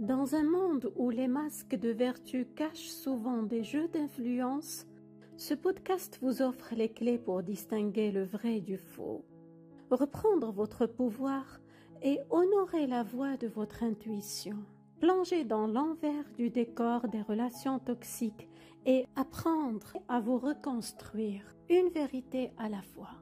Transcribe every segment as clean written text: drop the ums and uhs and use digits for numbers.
Dans un monde où les masques de vertu cachent souvent des jeux d'influence, ce podcast vous offre les clés pour distinguer le vrai du faux, reprendre votre pouvoir et honorer la voix de votre intuition, plonger dans l'envers du décor des relations toxiques et apprendre à vous reconstruire une vérité à la fois.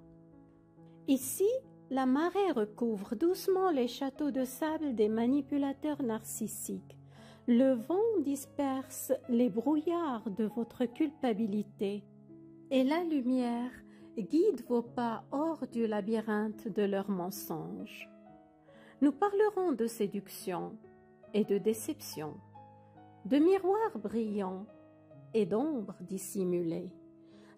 Ici, la marée recouvre doucement les châteaux de sable des manipulateurs narcissiques. Le vent disperse les brouillards de votre culpabilité et la lumière guide vos pas hors du labyrinthe de leurs mensonges. Nous parlerons de séduction et de déception, de miroirs brillants et d'ombres dissimulées,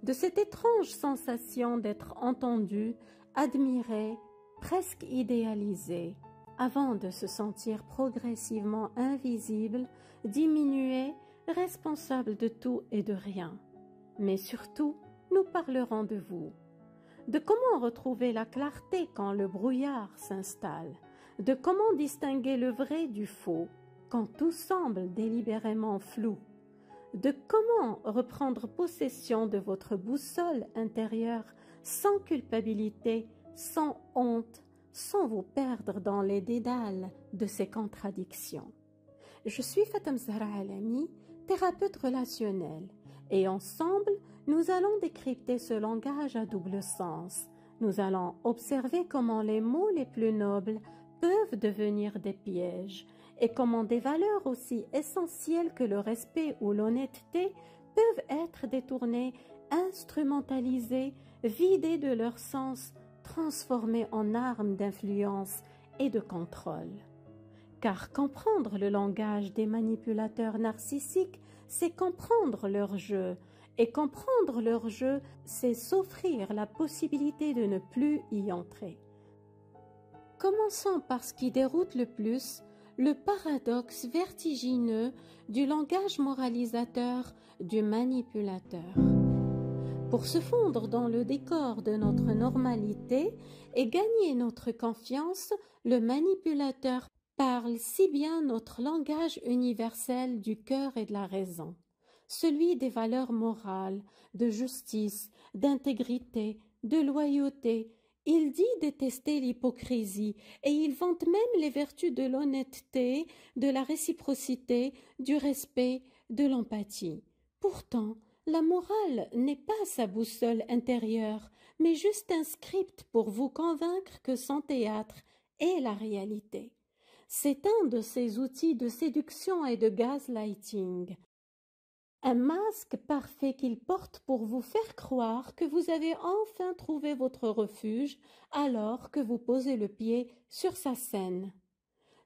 de cette étrange sensation d'être entendu, admiré, presque idéalisé, avant de se sentir progressivement invisible, diminué, responsable de tout et de rien. Mais surtout, nous parlerons de vous, de comment retrouver la clarté quand le brouillard s'installe, de comment distinguer le vrai du faux quand tout semble délibérément flou, de comment reprendre possession de votre boussole intérieure sans culpabilité, sans honte, sans vous perdre dans les dédales de ces contradictions. Je suis Fatem Zahra Alami, thérapeute relationnelle, et ensemble, nous allons décrypter ce langage à double sens. Nous allons observer comment les mots les plus nobles peuvent devenir des pièges et comment des valeurs aussi essentielles que le respect ou l'honnêteté peuvent être détournées, instrumentalisées, vidées de leur sens, transformées en armes d'influence et de contrôle. Car comprendre le langage des manipulateurs narcissiques, c'est comprendre leur jeu. Et comprendre leur jeu, c'est s'offrir la possibilité de ne plus y entrer. Commençons par ce qui déroute le plus, le paradoxe vertigineux du langage moralisateur du manipulateur. Pour se fondre dans le décor de notre normalité et gagner notre confiance, le manipulateur parle si bien notre langage universel du cœur et de la raison, celui des valeurs morales, de justice, d'intégrité, de loyauté. Il dit détester l'hypocrisie et il vante même les vertus de l'honnêteté, de la réciprocité, du respect, de l'empathie. Pourtant, la morale n'est pas sa boussole intérieure, mais juste un script pour vous convaincre que son théâtre est la réalité. C'est un de ces outils de séduction et de gaslighting. Un masque parfait qu'il porte pour vous faire croire que vous avez enfin trouvé votre refuge alors que vous posez le pied sur sa scène.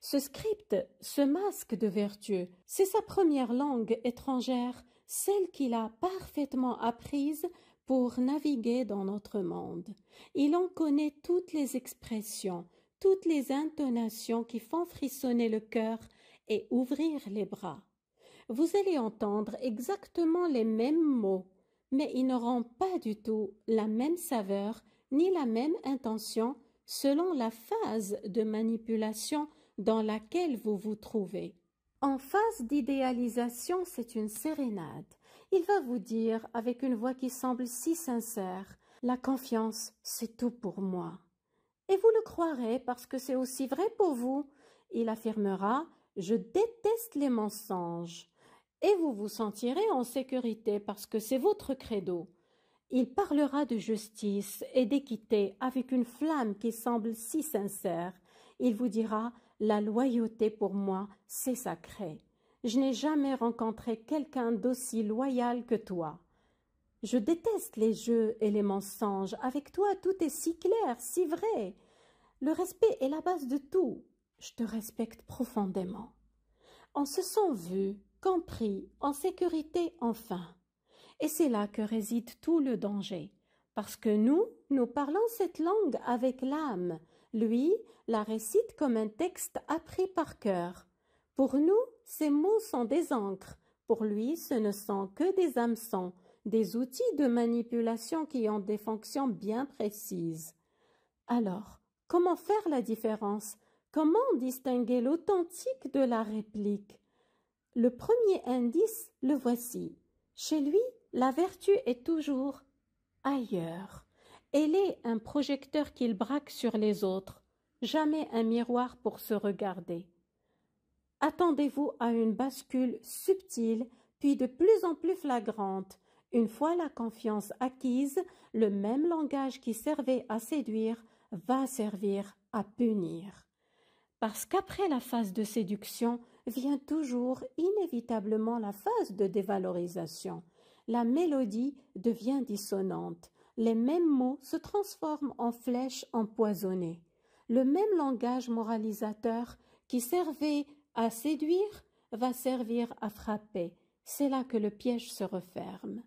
Ce script, ce masque de vertu, c'est sa première langue étrangère, celle qu'il a parfaitement apprise pour naviguer dans notre monde. Il en connaît toutes les expressions, toutes les intonations qui font frissonner le cœur et ouvrir les bras. Vous allez entendre exactement les mêmes mots, mais ils n'auront pas du tout la même saveur ni la même intention selon la phase de manipulation dans laquelle vous vous trouvez. En phase d'idéalisation, c'est une sérénade. Il va vous dire, avec une voix qui semble si sincère, « La confiance, c'est tout pour moi ». Et vous le croirez parce que c'est aussi vrai pour vous. Il affirmera « Je déteste les mensonges ». Et vous vous sentirez en sécurité parce que c'est votre credo. Il parlera de justice et d'équité avec une flamme qui semble si sincère. Il vous dira « La loyauté pour moi, c'est sacré. Je n'ai jamais rencontré quelqu'un d'aussi loyal que toi. Je déteste les jeux et les mensonges. Avec toi, tout est si clair, si vrai. Le respect est la base de tout. Je te respecte profondément. » On se sent vu, compris, en sécurité enfin. Et c'est là que réside tout le danger. Parce que nous parlons cette langue avec l'âme. Lui la récite comme un texte appris par cœur. Pour nous, ces mots sont des encres. Pour lui, ce ne sont que des hameçons, des outils de manipulation qui ont des fonctions bien précises. Alors, comment faire la différence? Comment distinguer l'authentique de la réplique? Le premier indice, le voici. Chez lui, la vertu est toujours ailleurs. Elle est un projecteur qu'il braque sur les autres, jamais un miroir pour se regarder. Attendez-vous à une bascule subtile, puis de plus en plus flagrante. Une fois la confiance acquise, le même langage qui servait à séduire va servir à punir. Parce qu'après la phase de séduction vient toujours inévitablement la phase de dévalorisation. La mélodie devient dissonante. Les mêmes mots se transforment en flèches empoisonnées. Le même langage moralisateur qui servait à séduire va servir à frapper. C'est là que le piège se referme.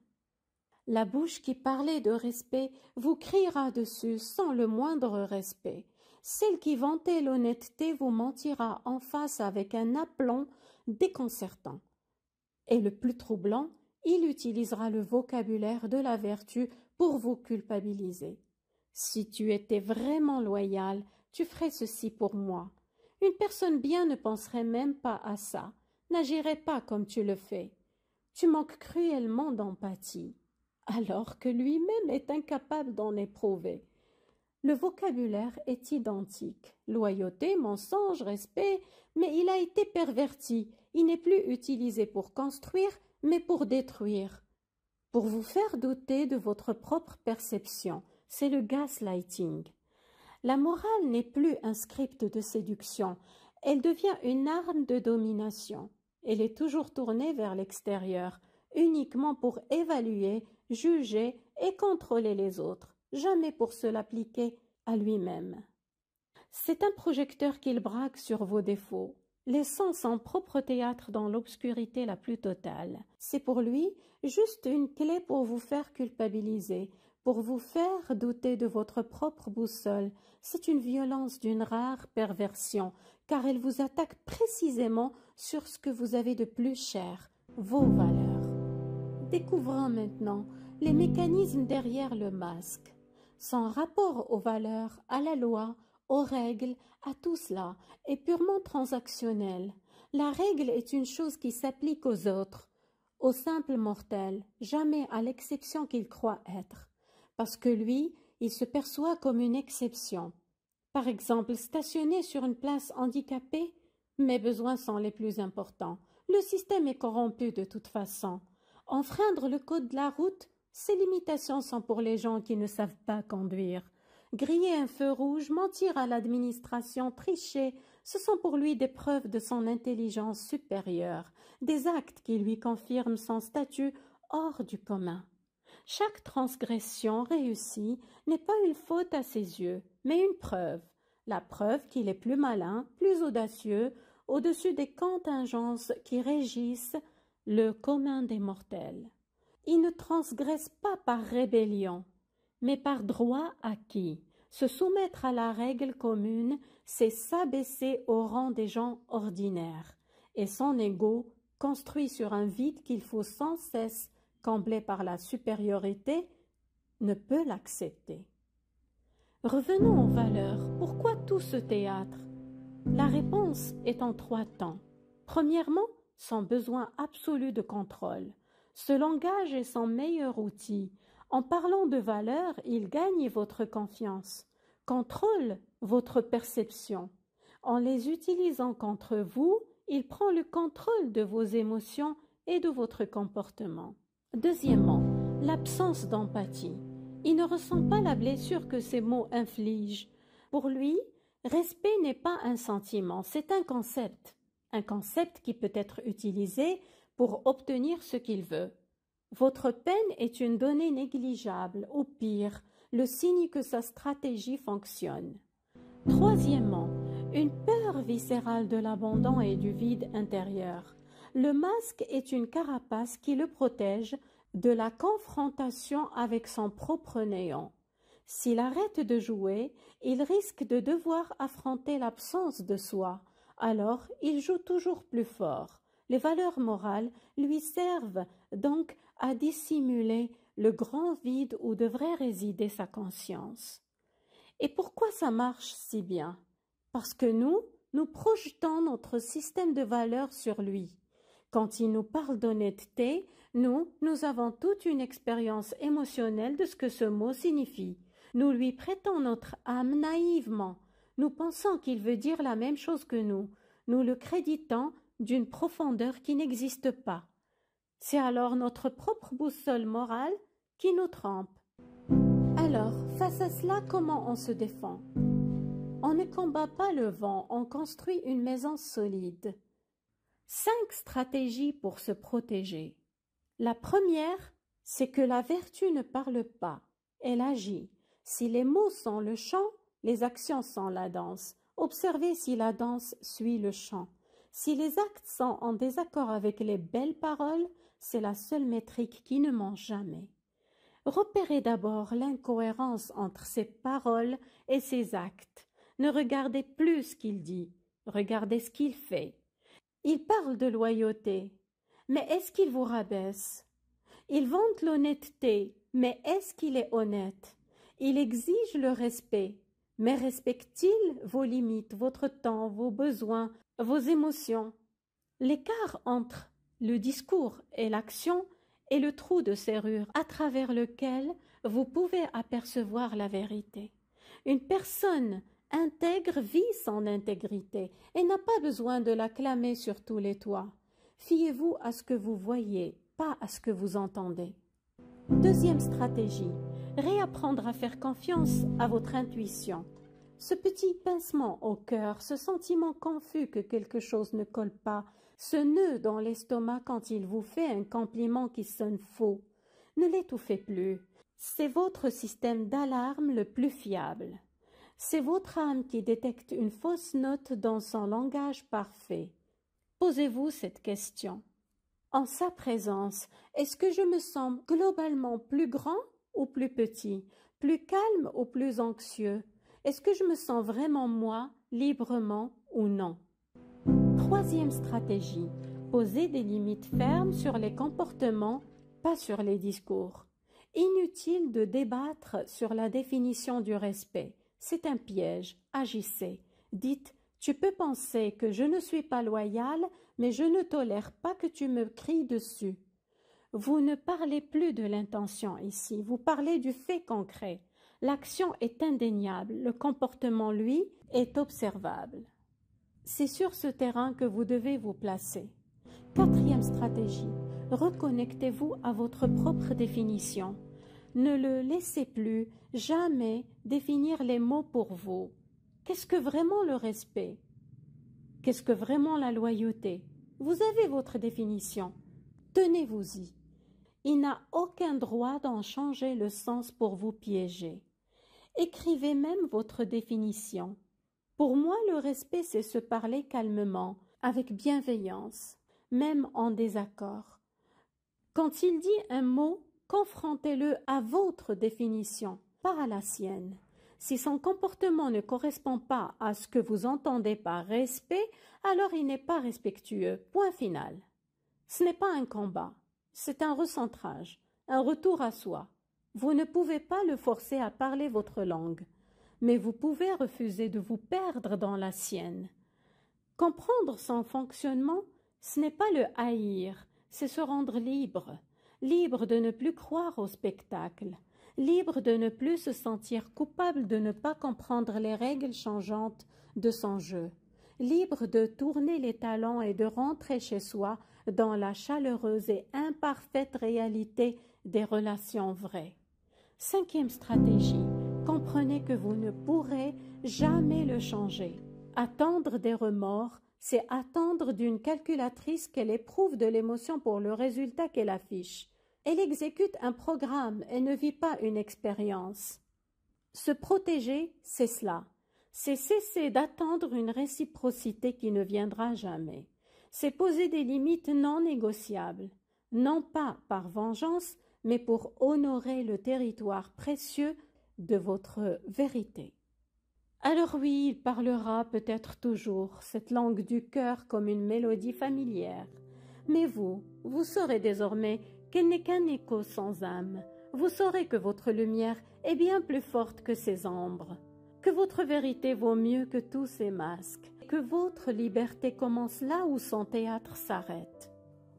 La bouche qui parlait de respect vous criera dessus sans le moindre respect. Celle qui vantait l'honnêteté vous mentira en face avec un aplomb déconcertant. Et le plus troublant, il utilisera le vocabulaire de la vertu pour vous culpabiliser. Si tu étais vraiment loyal, tu ferais ceci pour moi. Une personne bien ne penserait même pas à ça, n'agirait pas comme tu le fais. Tu manques cruellement d'empathie, alors que lui-même est incapable d'en éprouver. Le vocabulaire est identique. Loyauté, mensonge, respect, mais il a été perverti. Il n'est plus utilisé pour construire, mais pour détruire. Pour vous faire douter de votre propre perception. C'est le gaslighting. La morale n'est plus un script de séduction. Elle devient une arme de domination. Elle est toujours tournée vers l'extérieur, uniquement pour évaluer, juger et contrôler les autres. Jamais pour se l'appliquer à lui-même. C'est un projecteur qu'il braque sur vos défauts, laissant son propre théâtre dans l'obscurité la plus totale. C'est pour lui juste une clé pour vous faire culpabiliser, pour vous faire douter de votre propre boussole. C'est une violence d'une rare perversion, car elle vous attaque précisément sur ce que vous avez de plus cher, vos valeurs. Découvrons maintenant les mécanismes derrière le masque. Son rapport aux valeurs, à la loi, aux règles, à tout cela est purement transactionnel. La règle est une chose qui s'applique aux autres, aux simples mortels, jamais à l'exception qu'il croit être, parce que lui, il se perçoit comme une exception. Par exemple, stationner sur une place handicapée, mes besoins sont les plus importants. Le système est corrompu de toute façon. Enfreindre le code de la route, ces limitations sont pour les gens qui ne savent pas conduire. Griller un feu rouge, mentir à l'administration, tricher, ce sont pour lui des preuves de son intelligence supérieure, des actes qui lui confirment son statut hors du commun. Chaque transgression réussie n'est pas une faute à ses yeux, mais une preuve. La preuve qu'il est plus malin, plus audacieux, au-dessus des contingences qui régissent le commun des mortels. Il ne transgresse pas par rébellion, mais par droit acquis. Se soumettre à la règle commune, c'est s'abaisser au rang des gens ordinaires, et son ego, construit sur un vide qu'il faut sans cesse combler par la supériorité, ne peut l'accepter. Revenons aux valeurs. Pourquoi tout ce théâtre? La réponse est en 3 temps. Premièrement, son besoin absolu de contrôle. Ce langage est son meilleur outil. En parlant de valeurs, il gagne votre confiance, contrôle votre perception. En les utilisant contre vous, il prend le contrôle de vos émotions et de votre comportement. Deuxièmement, l'absence d'empathie. Il ne ressent pas la blessure que ces mots infligent. Pour lui, respect n'est pas un sentiment, c'est un concept qui peut être utilisé pour obtenir ce qu'il veut. Votre peine est une donnée négligeable, au pire, le signe que sa stratégie fonctionne. Troisièmement, une peur viscérale de l'abandon et du vide intérieur. Le masque est une carapace qui le protège de la confrontation avec son propre néant. S'il arrête de jouer, il risque de devoir affronter l'absence de soi. Alors, il joue toujours plus fort. Les valeurs morales lui servent donc à dissimuler le grand vide où devrait résider sa conscience. Et pourquoi ça marche si bien? Parce que nous, nous projetons notre système de valeurs sur lui. Quand il nous parle d'honnêteté, nous avons toute une expérience émotionnelle de ce que ce mot signifie. Nous lui prêtons notre âme naïvement. Nous pensons qu'il veut dire la même chose que nous. Nous le créditons d'une profondeur qui n'existe pas. C'est alors notre propre boussole morale qui nous trompe. Alors, face à cela, comment on se défend? On ne combat pas le vent, on construit une maison solide. 5 stratégies pour se protéger. La première, c'est que la vertu ne parle pas, elle agit. Si les mots sont le chant, les actions sont la danse. Observez si la danse suit le chant. Si les actes sont en désaccord avec les belles paroles, c'est la seule métrique qui ne ment jamais. Repérez d'abord l'incohérence entre ses paroles et ses actes. Ne regardez plus ce qu'il dit, regardez ce qu'il fait. Il parle de loyauté, mais est-ce qu'il vous rabaisse? Il vante l'honnêteté, mais est-ce qu'il est honnête? Il exige le respect, mais respecte-t-il vos limites, votre temps, vos besoins, vos émotions? L'écart entre le discours et l'action est le trou de serrure à travers lequel vous pouvez apercevoir la vérité. Une personne intègre vit son intégrité et n'a pas besoin de la clamer sur tous les toits. Fiez-vous à ce que vous voyez, pas à ce que vous entendez. Deuxième stratégie, réapprendre à faire confiance à votre intuition. Ce petit pincement au cœur, ce sentiment confus que quelque chose ne colle pas, ce nœud dans l'estomac quand il vous fait un compliment qui sonne faux, ne l'étouffez plus. C'est votre système d'alarme le plus fiable. C'est votre âme qui détecte une fausse note dans son langage parfait. Posez-vous cette question. En sa présence, est-ce que je me sens globalement plus grand ou plus petit, plus calme ou plus anxieux? Est-ce que je me sens vraiment moi, librement ou non? Troisième stratégie, poser des limites fermes sur les comportements, pas sur les discours. Inutile de débattre sur la définition du respect. C'est un piège, agissez. Dites, tu peux penser que je ne suis pas loyal, mais je ne tolère pas que tu me cries dessus. Vous ne parlez plus de l'intention ici, vous parlez du fait concret. L'action est indéniable, le comportement, lui, est observable. C'est sur ce terrain que vous devez vous placer. Quatrième stratégie, reconnectez-vous à votre propre définition. Ne le laissez plus jamais définir les mots pour vous. Qu'est-ce que vraiment le respect? Qu'est-ce que vraiment la loyauté? Vous avez votre définition. Tenez-vous-y. Il n'a aucun droit d'en changer le sens pour vous piéger. Écrivez même votre définition. Pour moi, le respect, c'est se parler calmement, avec bienveillance, même en désaccord. Quand il dit un mot, confrontez-le à votre définition, pas à la sienne. Si son comportement ne correspond pas à ce que vous entendez par respect, alors il n'est pas respectueux. Point final. Ce n'est pas un combat, c'est un recentrage, un retour à soi. Vous ne pouvez pas le forcer à parler votre langue, mais vous pouvez refuser de vous perdre dans la sienne. Comprendre son fonctionnement, ce n'est pas le haïr, c'est se rendre libre, libre de ne plus croire au spectacle, libre de ne plus se sentir coupable de ne pas comprendre les règles changeantes de son jeu, libre de tourner les talons et de rentrer chez soi dans la chaleureuse et imparfaite réalité des relations vraies. Cinquième stratégie, comprenez que vous ne pourrez jamais le changer. Attendre des remords, c'est attendre d'une calculatrice qu'elle éprouve de l'émotion pour le résultat qu'elle affiche. Elle exécute un programme et ne vit pas une expérience. Se protéger, c'est cela. C'est cesser d'attendre une réciprocité qui ne viendra jamais. C'est poser des limites non négociables, non pas par vengeance, mais pour honorer le territoire précieux de votre vérité. Alors oui, il parlera peut-être toujours cette langue du cœur comme une mélodie familière. Mais vous saurez désormais qu'elle n'est qu'un écho sans âme. Vous saurez que votre lumière est bien plus forte que ses ombres, que votre vérité vaut mieux que tous ces masques, que votre liberté commence là où son théâtre s'arrête.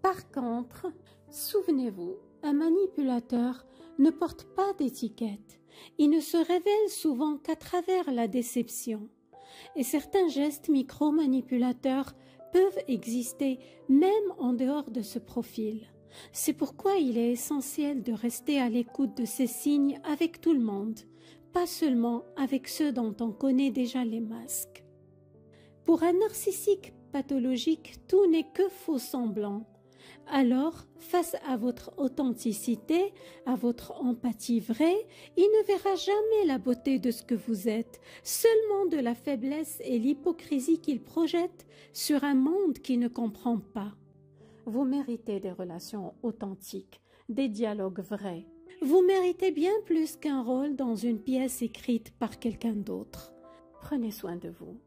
Par contre, souvenez-vous, un manipulateur ne porte pas d'étiquette. Il ne se révèle souvent qu'à travers la déception. Et certains gestes micro-manipulateurs peuvent exister même en dehors de ce profil. C'est pourquoi il est essentiel de rester à l'écoute de ces signes avec tout le monde, pas seulement avec ceux dont on connaît déjà les masques. Pour un narcissique pathologique, tout n'est que faux semblant. Alors, face à votre authenticité, à votre empathie vraie, il ne verra jamais la beauté de ce que vous êtes, seulement de la faiblesse et l'hypocrisie qu'il projette sur un monde qui ne comprend pas. Vous méritez des relations authentiques, des dialogues vrais. Vous méritez bien plus qu'un rôle dans une pièce écrite par quelqu'un d'autre. Prenez soin de vous.